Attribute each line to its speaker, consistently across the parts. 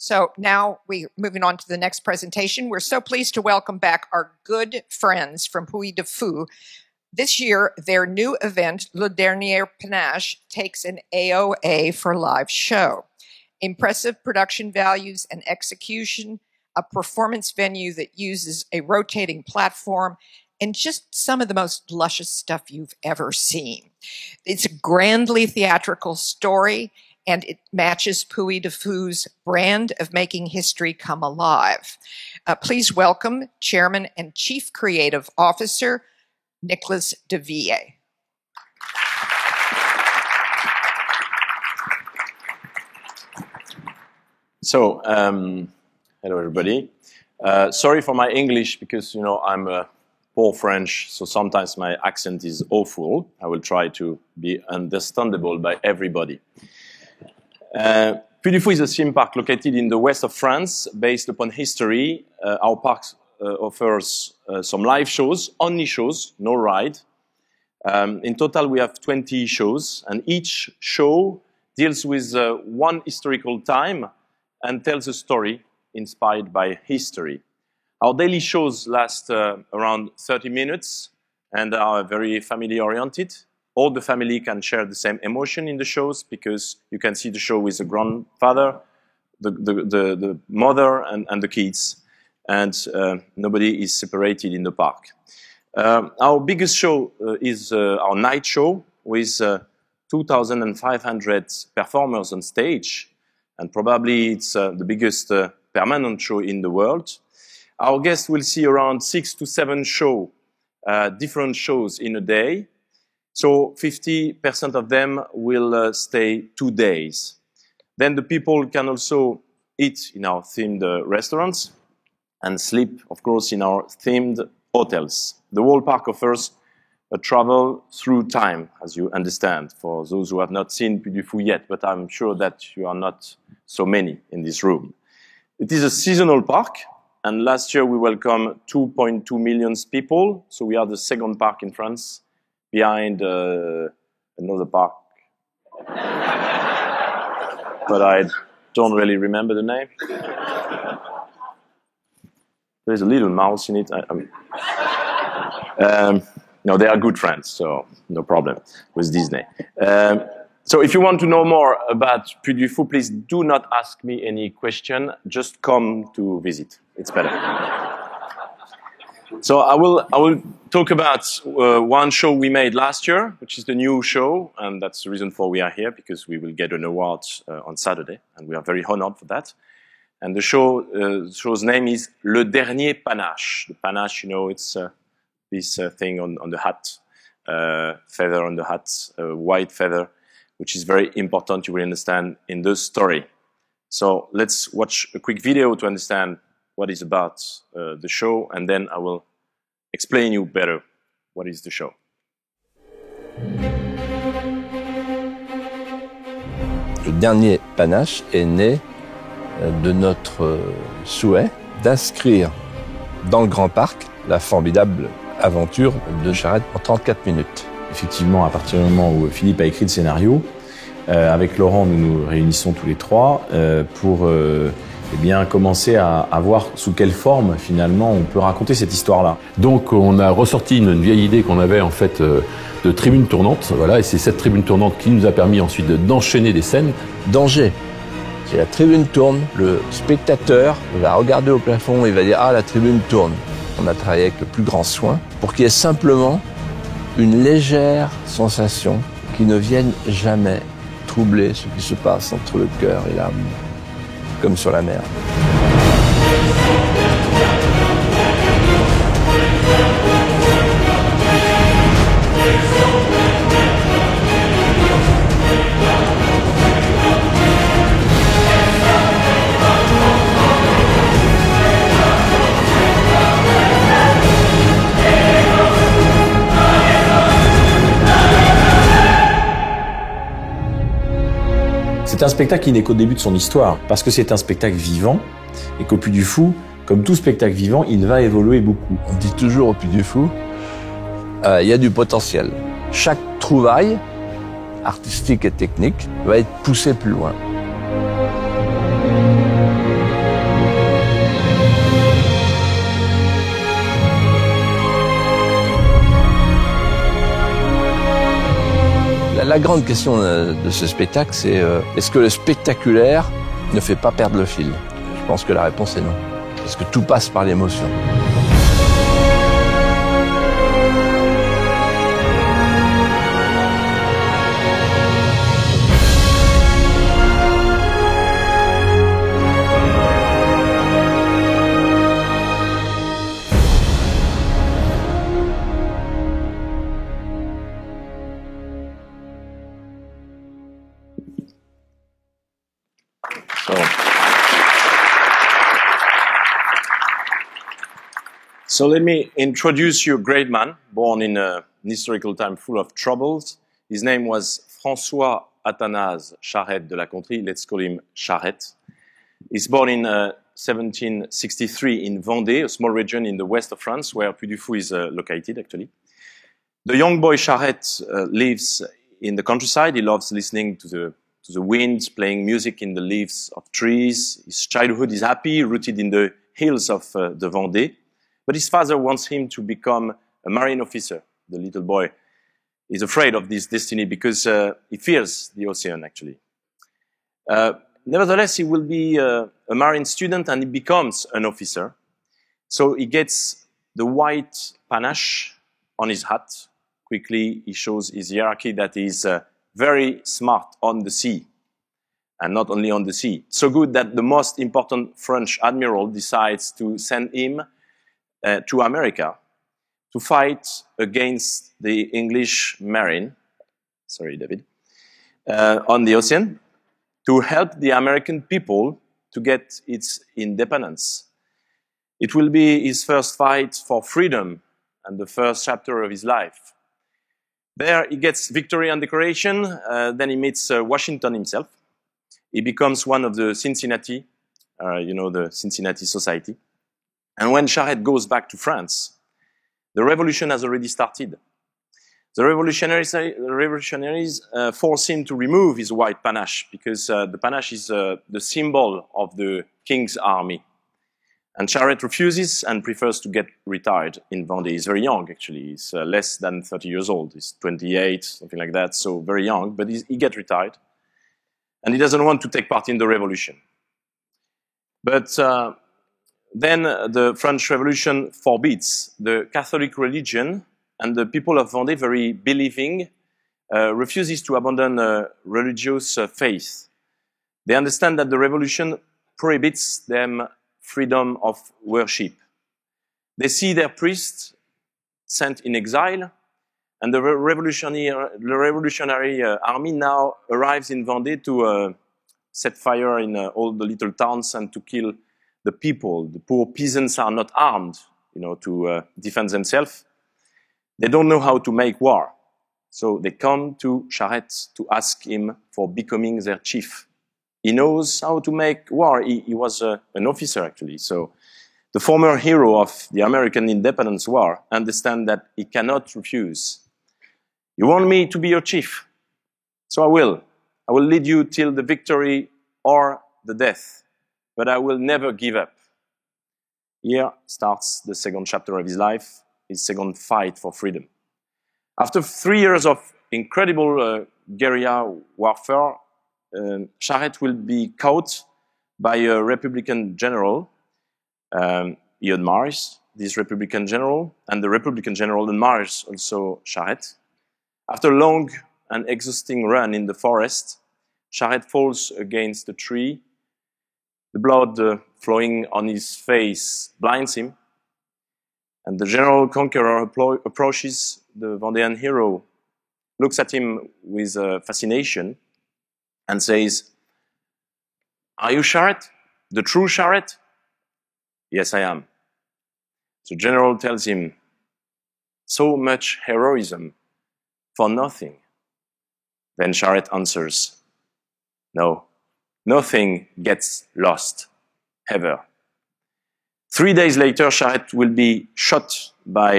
Speaker 1: So now we're moving on to the next presentation. We're so pleased to welcome back our good friends from Puy Du Fou. This year, their new event, Le Dernier Panache, takes an AOA for live show. Impressive production values and execution, a performance venue that uses a rotating platform, and just some of the most luscious stuff you've ever seen. It's a grandly theatrical story, and it matches Puy Du Fou's brand of making history come alive. Please welcome Chairman and Chief Creative Officer, Nicolas de Villiers.
Speaker 2: So, hello everybody. Sorry for my English because, you know, I'm poor French, so sometimes my accent is awful. I will try to be understandable by everybody. Puy Du Fou is a theme park located in the west of France, based upon history. Our park offers some live shows, only shows, no ride. In total, we have 20 shows, and each show deals with one historical time and tells a story inspired by history. Our daily shows last around 30 minutes and are very family-oriented. All the family can share the same emotion in the shows because you can see the show with the grandfather, the mother, and the kids. And nobody is separated in the park. Our biggest show is our night show with 2,500 performers on stage. And probably it's the biggest permanent show in the world. Our guests will see around 6 to 7 different shows in a day. So 50% of them will stay 2 days. Then the people can also eat in our themed restaurants and sleep, of course, in our themed hotels. The whole park offers a travel through time, as you understand, for those who have not seen Puy Du Fou yet, but I'm sure that you are not so many in this room. It is a seasonal park, and last year we welcomed 2.2 million people, so we are the second park in France, behind another park. But I don't really remember the name. There's a little mouse in it. No, they are good friends, so no problem with Disney. So if you want to know more about Puy Du Fou, please do not ask me any question. Just come to visit. It's better. So I will talk about one show we made last year, which is the new show, and that's the reason for we are here, because we will get an award on Saturday, and we are very honored for that. And the show's name is Le Dernier Panache. The panache, you know, it's this thing on the hat, feather on the hat, white feather, which is very important, you will understand, in the story. So let's watch a quick video to understand what is about the show, and then I will explain you better what is the show.
Speaker 3: Le Dernier Panache est né de notre souhait d'inscrire dans le Grand Parc la formidable aventure de charrette en 34 minutes.
Speaker 4: Effectivement, à partir du moment où Philippe a écrit le scénario, avec Laurent, nous nous réunissons tous les trois pour eh bien, commencer à voir sous quelle forme, finalement, on peut raconter cette histoire-là.
Speaker 5: Donc, on a ressorti une vieille idée qu'on avait, en fait, de tribune tournante. Voilà, et c'est cette tribune tournante qui nous a permis ensuite d'enchaîner des scènes.
Speaker 3: Danger. Si la tribune tourne, le spectateur va regarder au plafond et va dire « Ah, la tribune tourne ». On a travaillé avec le plus grand soin pour qu'il y ait simplement une légère sensation qui ne vienne jamais troubler ce qui se passe entre le cœur et l'âme, comme sur la mer.
Speaker 4: C'est un spectacle qui n'est qu'au début de son histoire, parce que c'est un spectacle vivant, et qu'au Puy Du Fou, comme tout spectacle vivant, il va évoluer beaucoup.
Speaker 3: On dit toujours au Puy Du Fou, il y a du potentiel. Chaque trouvaille, artistique et technique, va être poussée plus loin. la grande question de ce spectacle, c'est est-ce que le spectaculaire ne fait pas perdre le fil? Je pense que la réponse est non. Parce que tout passe par l'émotion.
Speaker 2: So let me introduce you a great man, born in an historical time full of troubles. His name was François Athanase Charette de la Contrie. Let's call him Charette. He's born in 1763 in Vendée, a small region in the west of France, where Puy Du Fou is located, actually. The young boy Charette lives in the countryside. He loves listening to the wind, playing music in the leaves of trees. His childhood is happy, rooted in the hills of the Vendée. But his father wants him to become a marine officer. The little boy is afraid of this destiny because he fears the ocean, actually. Nevertheless, he will be a marine student and he becomes an officer. So he gets the white panache on his hat. Quickly, he shows his hierarchy that he is very smart on the sea. And not only on the sea. So good that the most important French admiral decides to send him to America to fight against the English marine, sorry, David, on the ocean, to help the American people to get its independence. It will be his first fight for freedom and the first chapter of his life. There he gets victory and decoration, then he meets Washington himself. He becomes one of the Cincinnati, the Cincinnati Society. And when Charette goes back to France, the revolution has already started. The revolutionaries force him to remove his white panache because the panache is the symbol of the king's army. And Charette refuses and prefers to get retired in Vendée. He's very young, actually. He's less than 30 years old. He's 28, something like that, so very young. But he gets retired. And he doesn't want to take part in the revolution. But then the French Revolution forbids the Catholic religion, and the people of Vendée, very believing, refuses to abandon religious faith. They understand that the revolution prohibits them freedom of worship. They see their priests sent in exile, and the revolutionary army now arrives in Vendée to set fire in all the little towns and to kill the people. The poor peasants are not armed, to defend themselves. They don't know how to make war. So they come to Charette to ask him for becoming their chief. He knows how to make war. He was an officer, actually. So the former hero of the American Independence War understands that he cannot refuse. You want me to be your chief? So I will. I will lead you till the victory or the death. But I will never give up. Here starts the second chapter of his life, his second fight for freedom. After 3 years of incredible guerrilla warfare, Charette will be caught by a Republican general. He admires this Republican general, and the Republican general admires also Charette. After a long and exhausting run in the forest, Charette falls against a tree. The blood flowing on his face blinds him. And the general conqueror approaches the Vendéan hero, looks at him with fascination, and says, "Are you Charette? The true Charette?" "Yes, I am." The general tells him, "So much heroism for nothing." Then Charette answers, "No, nothing gets lost, ever." 3 days later, Charette will be shot by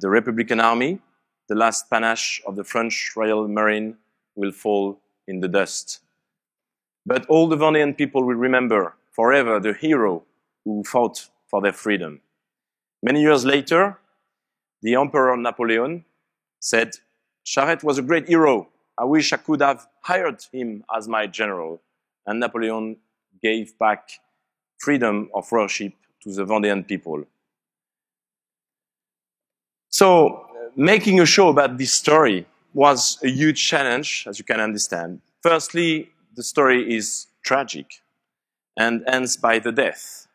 Speaker 2: the Republican army. The last panache of the French Royal Marine will fall in the dust. But all the Vendéan people will remember forever the hero who fought for their freedom. Many years later, the Emperor Napoleon said, "Charette was a great hero, I wish I could have hired him as my general, and Napoleon gave back freedom of worship to the Vendéan people. So, making a show about this story was a huge challenge, as you can understand. Firstly, the story is tragic and ends by the death.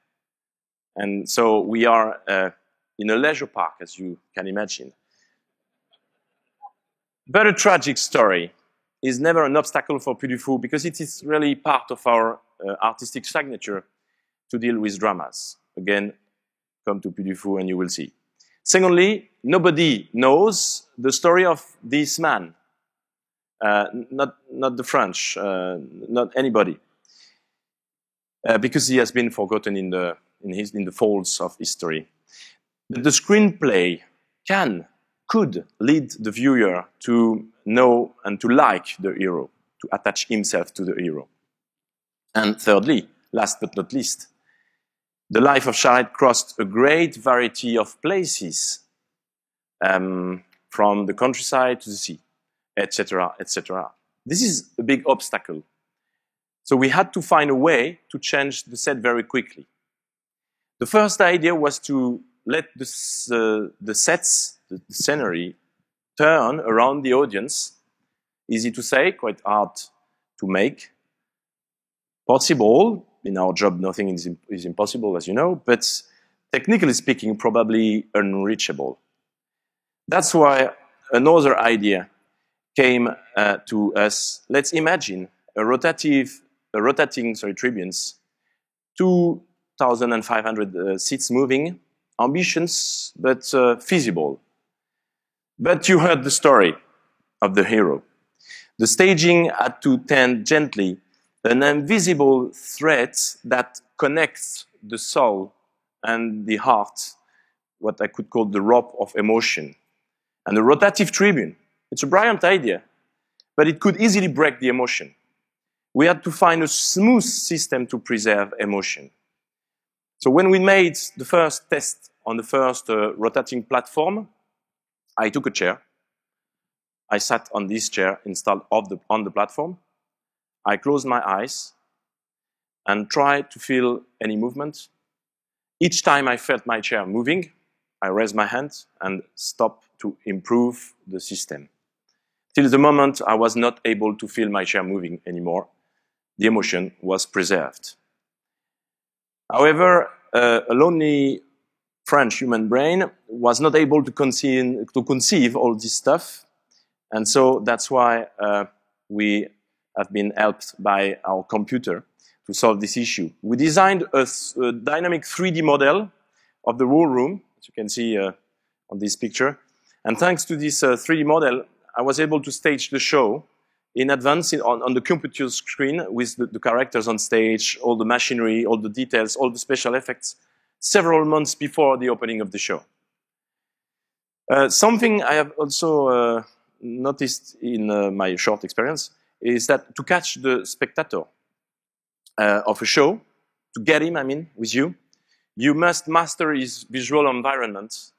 Speaker 2: And so we are in a leisure park, as you can imagine. But a tragic story is never an obstacle for Puy Du Fou because it is really part of our artistic signature to deal with dramas. Again, come to Puy Du Fou and you will see. Secondly, nobody knows the story of this man. Not the French, not anybody. Because he has been forgotten in the folds of history. But the screenplay could lead the viewer to know and to like the hero, to attach himself to the hero. And thirdly, last but not least, the life of Charlotte crossed a great variety of places, from the countryside to the sea, etc., etc. This is a big obstacle. So we had to find a way to change the set very quickly. The first idea was to let the sets, the scenery, turn around the audience. Easy to say, quite hard to make. Possible. In our job, nothing is impossible, as you know, but technically speaking, probably unreachable. That's why another idea came to us. Let's imagine a rotating tribunes, 2,500 seats moving, ambitious but feasible. But you heard the story of the hero. The staging had to tend gently an invisible thread that connects the soul and the heart, what I could call the rope of emotion. And the rotative tribune, it's a brilliant idea, but it could easily break the emotion. We had to find a smooth system to preserve emotion. So when we made the first test on the first rotating platform, I took a chair. I sat on this chair installed on the platform. I closed my eyes and tried to feel any movement. Each time I felt my chair moving, I raised my hand and stopped to improve the system. Till the moment I was not able to feel my chair moving anymore, the emotion was preserved. However, a lonely French human brain was not able to conceive all this stuff, and so that's why we have been helped by our computer to solve this issue. We designed a dynamic 3D model of the whole room, as you can see on this picture. And thanks to this 3D model, I was able to stage the show in advance on the computer screen with the characters on stage, all the machinery, all the details, all the special effects, several months before the opening of the show. Something I have also noticed in my short experience is that to catch the spectator of a show, to get him, with you, you must master his visual environment,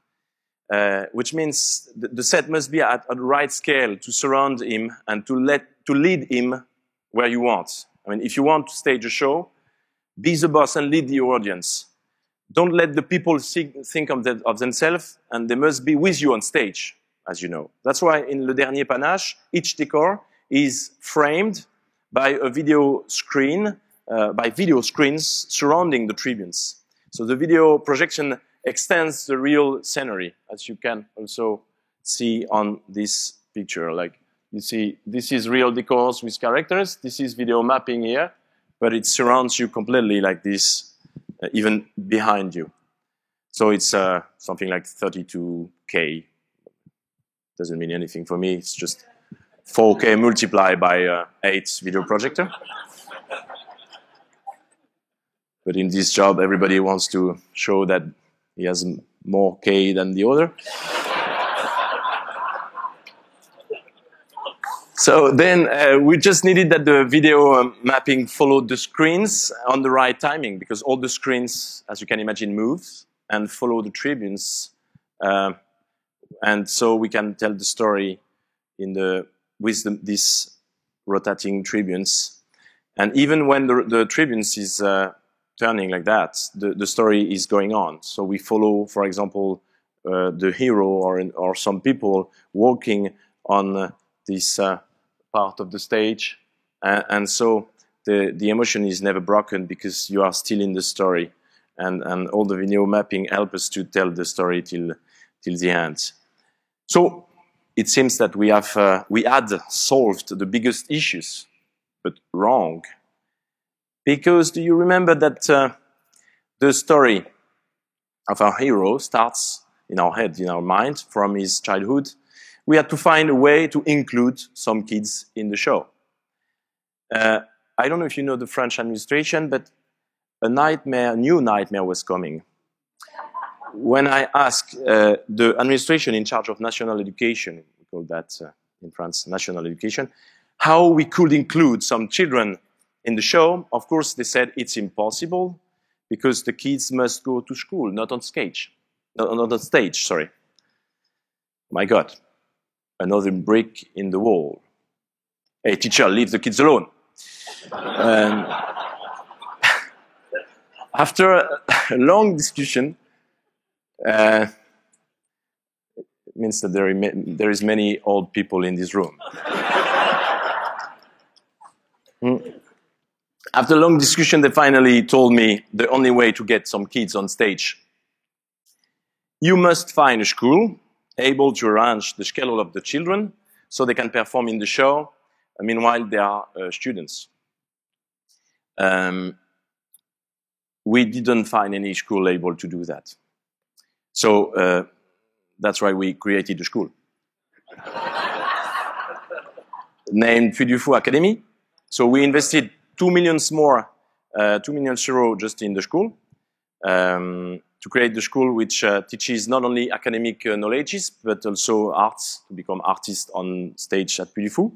Speaker 2: which means the set must be at the right scale to surround him and to lead him where you want. If you want to stage a show, be the boss and lead the audience. Don't let the people think of themselves, and they must be with you on stage, as you know. That's why in Le Dernier Panache, each decor is framed by a video screen, by video screens surrounding the tribunes. So the video projection extends the real scenery, as you can also see on this picture. Like you see, this is real decors with characters. This is video mapping here, but it surrounds you completely like this, even behind you. So it's something like 32K. Doesn't mean anything for me. It's just 4K multiplied by 8 video projector. But in this job, everybody wants to show that he has more K than the other. So then we just needed that the video mapping followed the screens on the right timing, because all the screens, as you can imagine, move and follow the tribunes. And so we can tell the story in the with these rotating tribunes. And even when the tribunes is turning like that, the story is going on. So we follow, for example, the hero or some people walking on this part of the stage. And so the emotion is never broken because you are still in the story. And all the video mapping help us to tell the story till the end. So it seems that we had solved the biggest issues, but wrong. Because do you remember that the story of our hero starts in our head, in our mind, from his childhood? We had to find a way to include some kids in the show. I don't know if you know the French administration, but a new nightmare was coming. When I asked the administration in charge of national education, we call that in France national education, how we could include some children in the show, of course they said it's impossible because the kids must go to school, not on stage. Not on stage, sorry. My God, another brick in the wall. Hey, teacher, leave the kids alone. After a long discussion, it means that there is many old people in this room. After a long discussion, they finally told me the only way to get some kids on stage. You must find a school able to arrange the schedule of the children so they can perform in the show. Meanwhile, they are students. We didn't find any school able to do that. So that's why we created a school. Named Puy Du Fou Academy. So we invested 2 million more, 2 million euro just in the school, to create the school which teaches not only academic knowledges, but also arts, to become artists on stage at Puy Du Fou.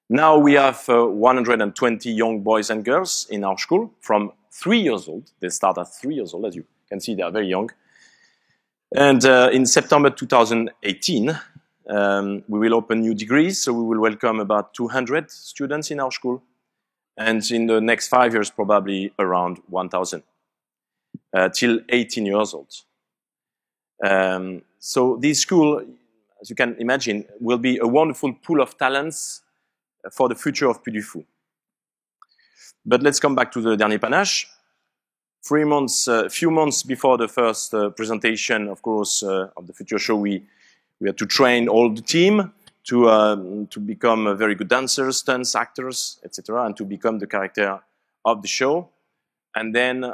Speaker 2: Now we have 120 young boys and girls in our school from 3 years old. They start at 3 years old, as you can see, they are very young. And in September 2018, we will open new degrees, so we will welcome about 200 students in our school. And in the next 5 years, probably around 1,000, till 18 years old. So this school, as you can imagine, will be a wonderful pool of talents for the future of Puy Du Fou. But let's come back to the Dernier Panache. Few months before the first presentation, of course, of the future show, we had to train all the team to become very good dancers, stunts, actors, etc., and to become the character of the show. And then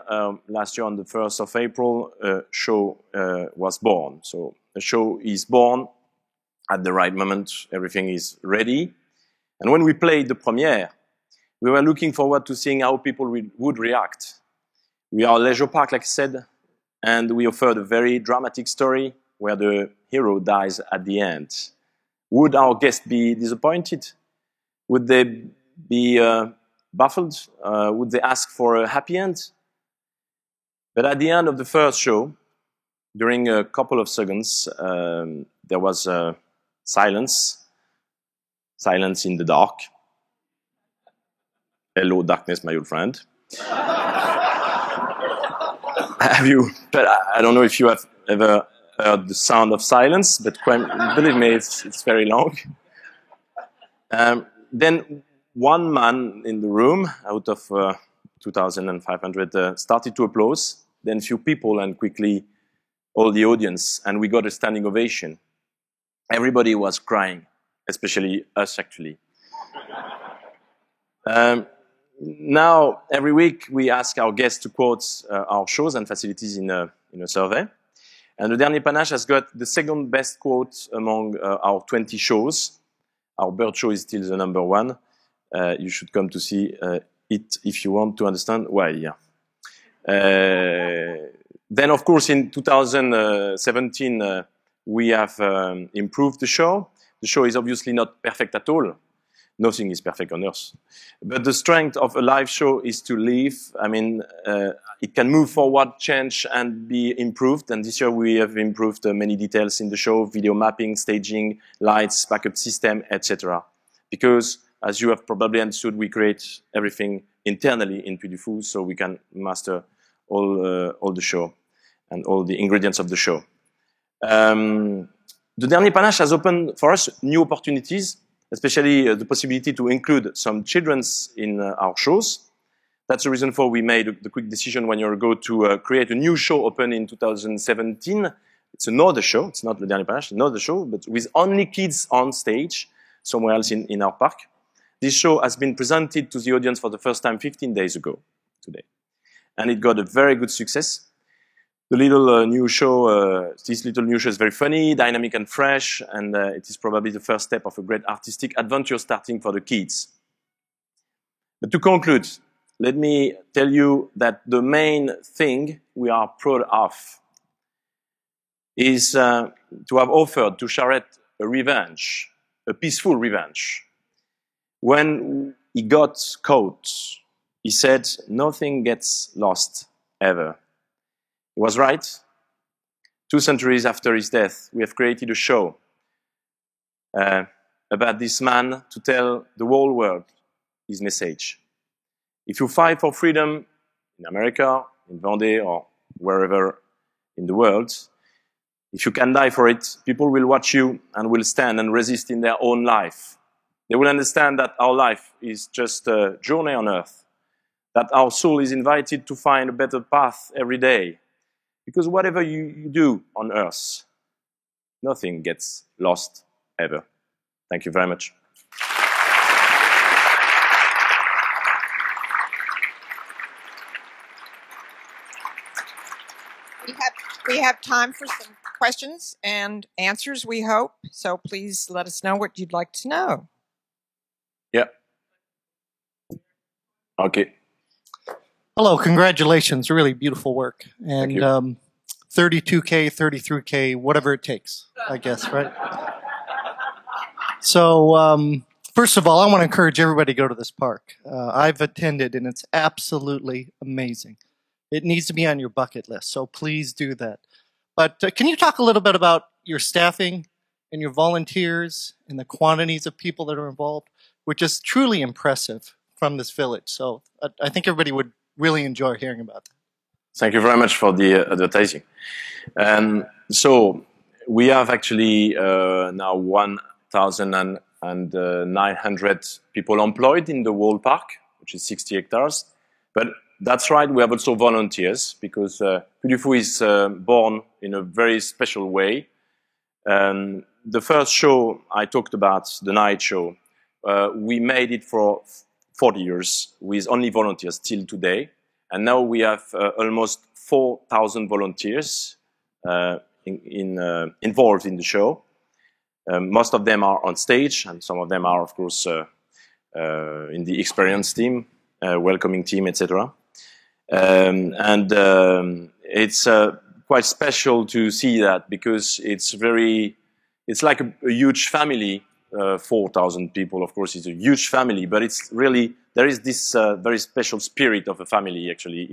Speaker 2: last year on the 1st of April, a show was born. So the show is born at the right moment, everything is ready. And when we played the premiere, we were looking forward to seeing how people would react. We are a leisure park, like I said, and we offered a very dramatic story where the hero dies at the end. Would our guests be disappointed? Would they be baffled? Would they ask for a happy end? But at the end of the first show, during a couple of seconds, there was silence. Silence in the dark. Hello, darkness, my old friend. But I don't know if you have ever heard the sound of silence, but believe me, it's very long. Then one man in the room, out of 2,500, started to applaud. Then few people, and quickly all the audience, and we got a standing ovation. Everybody was crying, especially us, actually. Now, every week, we ask our guests to quote our shows and facilities in a survey. And the Dernier Panache has got the second best quote among our 20 shows. Our bird show is still the number 1. You should come to see it if you want to understand why. Then, of course, in 2017, we have improved the show. The show is obviously not perfect at all. Nothing is perfect on Earth. But the strength of a live show is to live. I mean, it can move forward, change, and be improved. And this year we have improved many details in the show, video mapping, staging, lights, backup system, etc. because, as you have probably understood, we create everything internally in Puy Du Fou, so we can master all the show and all the ingredients of the show. The Dernier Panache has opened for us new opportunities, especially the possibility to include some children's in our shows. That's the reason for we made the quick decision 1 year ago to create a new show open in 2017. It's another show. It's not the Dernier Panache, another show, but with only kids on stage somewhere else in our park. This show has been presented to the audience for the first time 15 days ago today. And it got a very good success. The little new show, this little new show is very funny, dynamic and fresh, and it is probably the first step of a great artistic adventure starting for the kids. But to conclude, let me tell you that the main thing we are proud of is to have offered to Charette a revenge, a peaceful revenge. When he got caught, he said, "Nothing gets lost, ever." He was right. 2 centuries after his death, we have created a show about this man to tell the whole world his message. If you fight for freedom in America, in Vendée, or wherever in the world, if you can die for it, people will watch you and will stand and resist in their own life. They will understand that our life is just a journey on earth, that our soul is invited to find a better path every day. Because whatever you do on earth, nothing gets lost ever. Thank you very much.
Speaker 1: We have time for some questions and answers, we hope. So please let us know what you'd like to know.
Speaker 2: Yeah. Okay.
Speaker 6: Hello, congratulations. Really beautiful work. And 32K, 33K, whatever it takes, I guess, right? So, first of all, I want to encourage everybody to go to this park. I've attended, and it's absolutely amazing. It needs to be on your bucket list, so please do that. But can you talk a little bit about your staffing and your volunteers and the quantities of people that are involved, which is truly impressive from this village. So I think everybody would really enjoy hearing about that.
Speaker 2: Thank you very much for the advertising. So we have actually now 1,900 people employed in the whole park, which is 60 hectares. But that's right, we have also volunteers because Puy Du Fou is born in a very special way. The first show I talked about, the night show, we made it for 40 years with only volunteers till today. And now we have almost 4,000 volunteers involved in the show. Most of them are on stage, and some of them are, of course, in the experience team, welcoming team, etc. It's quite special to see that because it's like a huge family. 4,000 people, of course, is a huge family, but it's really, there is this very special spirit of a family actually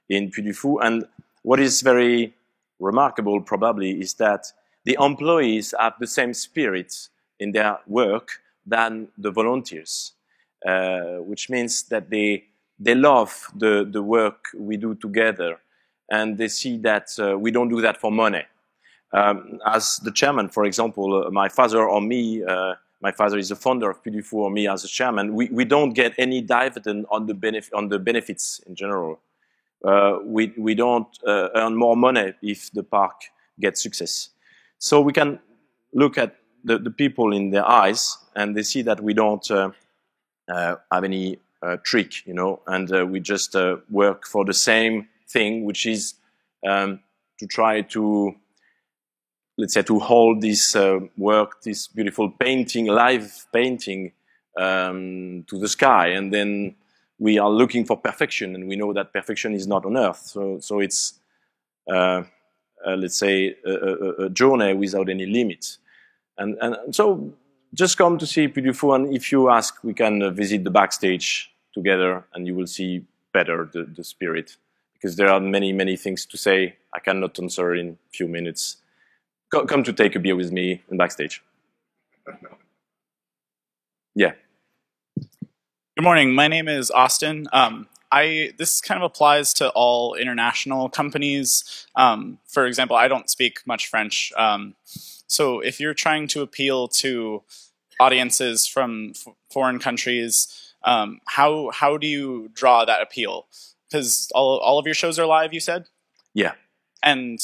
Speaker 2: in Puy Du Fou. And what is very remarkable probably is that the employees have the same spirit in their work than the volunteers, which means that they love the work we do together, and they see that we don't do that for money. As the chairman, for example, my father or me, my father is the founder of Puy Du Fou, or me as a chairman, we don't get any dividend on the benefits in general. We don't earn more money if the park gets success. So we can look at the people in their eyes, and they see that we don't have any trick, you know, and we just work for the same thing, which is to try to, let's say, to hold this work, this beautiful painting, live painting, to the sky. And then we are looking for perfection, and we know that perfection is not on earth. So it's, let's say, a journey without any limit. And so just come to see Puy Du Fou, and if you ask, we can visit the backstage together, and you will see better the spirit. Because there are many, many things to say. I cannot answer in a few minutes. Come to take a beer with me in backstage. Yeah.
Speaker 7: Good morning. My name is Austin. This kind of applies to all international companies. For example, I don't speak much French. So if you're trying to appeal to audiences from foreign countries, how do you draw that appeal? Because all of your shows are live, you said?
Speaker 2: Yeah.
Speaker 7: And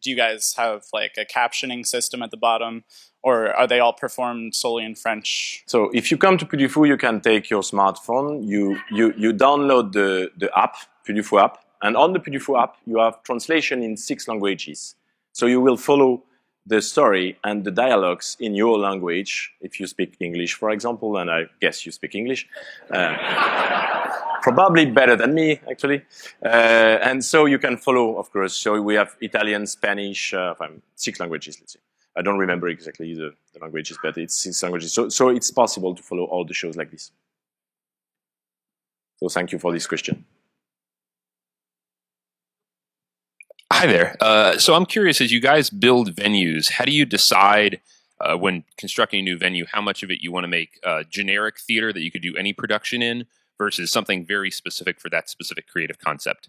Speaker 7: do you guys have like a captioning system at the bottom? Or are they all performed solely in French?
Speaker 2: So if you come to Puy Du Fou, you can take your smartphone, you download the app, Puy Du Fou app, and on the Puy Du Fou app, you have translation in 6 languages. So you will follow the story and the dialogues in your language, if you speak English, for example, and I guess you speak English. Probably better than me, actually. And so you can follow, of course. So we have Italian, Spanish, 6 languages, let's say. I don't remember exactly the languages, but it's 6 languages. So it's possible to follow all the shows like this. So thank you for this question.
Speaker 8: Hi there. So I'm curious, as you guys build venues, how do you decide when constructing a new venue how much of it you want to make generic theater that you could do any production in versus something very specific for that specific creative concept?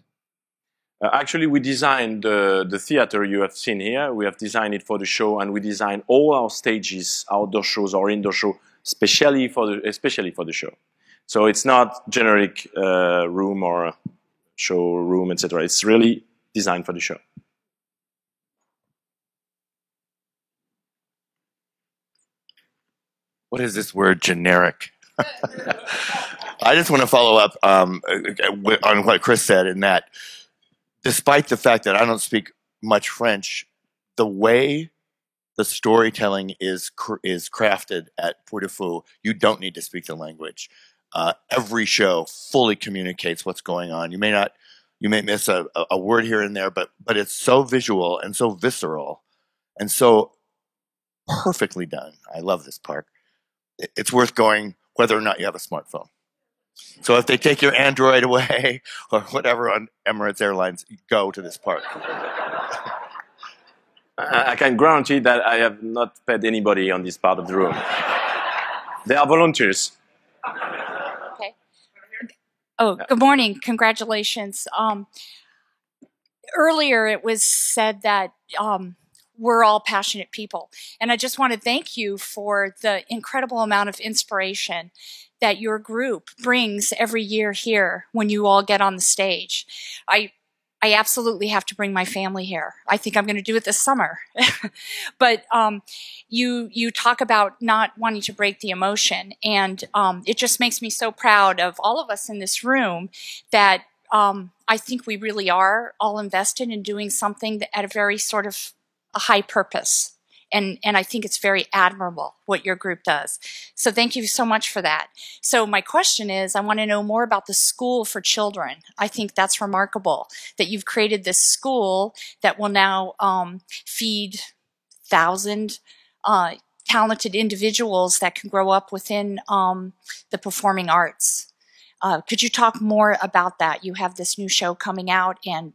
Speaker 2: Actually, we designed the theater you have seen here. We have designed it for the show, and we designed all our stages, outdoor shows or indoor show, especially for the show. So it's not generic room or showroom, etc. It's really designed for the show.
Speaker 9: What is this word, generic? I just want to follow up on what Chris said, in that despite the fact that I don't speak much French, the way the storytelling is crafted at Puy Du Fou, you don't need to speak the language. Every show fully communicates what's going on. You may miss a word here and there, but it's so visual and so visceral and so perfectly done. I love this park. It's worth going whether or not you have a smartphone. So if they take your Android away or whatever on Emirates Airlines, go to this park.
Speaker 2: I can guarantee that I have not paid anybody on this part of the room. They are volunteers.
Speaker 10: Okay. Oh, good morning. Congratulations. Earlier it was said that we're all passionate people. And I just want to thank you for the incredible amount of inspiration that your group brings every year here when you all get on the stage. I absolutely have to bring my family here. I think I'm going to do it this summer. But you talk about not wanting to break the emotion, and it just makes me so proud of all of us in this room that I think we really are all invested in doing something that at a very sort of a high purpose. And I think it's very admirable what your group does. So thank you so much for that. So my question is, I want to know more about the school for children. I think that's remarkable that you've created this school that will now feed 1,000 talented individuals that can grow up within the performing arts. Could you talk more about that? You have this new show coming out, and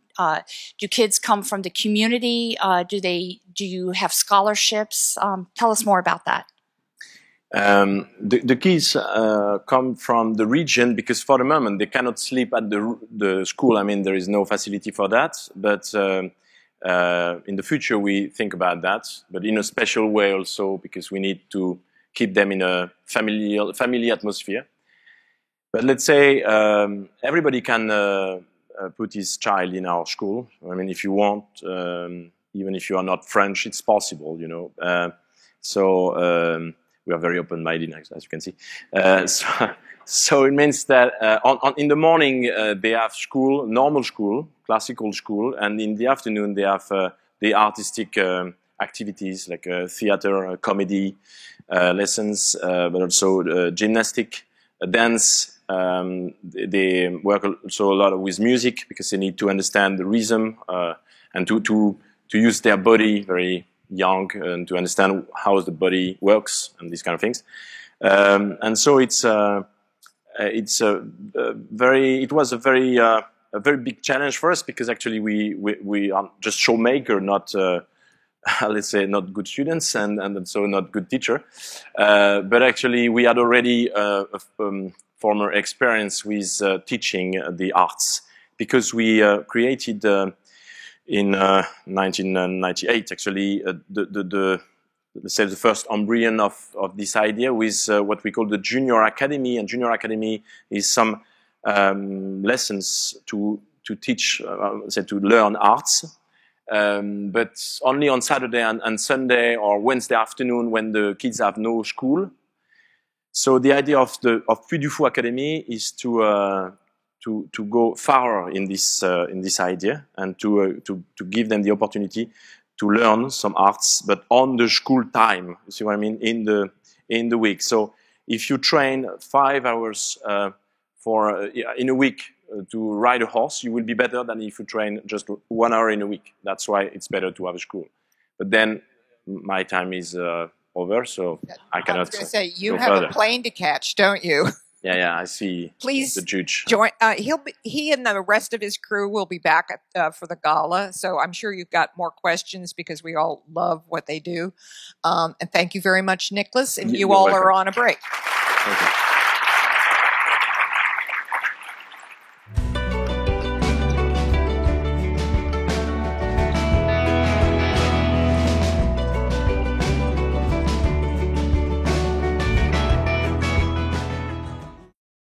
Speaker 10: do kids come from the community? Do you have scholarships? Tell us more about that.
Speaker 2: The kids come from the region because for the moment they cannot sleep at the school. I mean, there is no facility for that. But in the future we think about that, but in a special way also, because we need to keep them in a family atmosphere. But let's say everybody can put his child in our school. I mean, if you want, even if you are not French, it's possible, you know. We are very open-minded, as you can see. So it means that in the morning they have school, normal school, classical school, and in the afternoon they have the artistic activities like theater, comedy lessons, but also gymnastic, dance. They work also a lot with music because they need to understand the rhythm and to use their body very young and to understand how the body works and these kind of things. And so it was a very big challenge for us because actually we are just showmaker, let's say, not good students and so not good teacher. But actually, we had already a former experience with teaching the arts, because we created in 1998, actually, let's say the first embryon of this idea with what we call the Junior Academy. And Junior Academy is some lessons to teach, say, to learn arts, but only on Saturday and Sunday or Wednesday afternoon when the kids have no school. So the idea of Puy Du Fou Academy is to go far in this idea, and to give them the opportunity to learn some arts, but on the school time. You see what I mean? In the week. So if you train 5 hours in a week to ride a horse, you will be better than if you train just 1 hour in a week. That's why it's better to have a school. But then my time is over, so I cannot.
Speaker 1: I was going to say, you
Speaker 2: go
Speaker 1: have
Speaker 2: further.
Speaker 1: a plane to catch, don't you?
Speaker 2: Yeah, I see.
Speaker 1: Please
Speaker 2: the judge.
Speaker 1: join. He and the rest of his crew will be back for the gala. So I'm sure you've got more questions, because we all love what they do. And thank you very much, Nicolas. And you
Speaker 2: You're
Speaker 1: all
Speaker 2: welcome.
Speaker 1: are on a break.
Speaker 2: Thank you.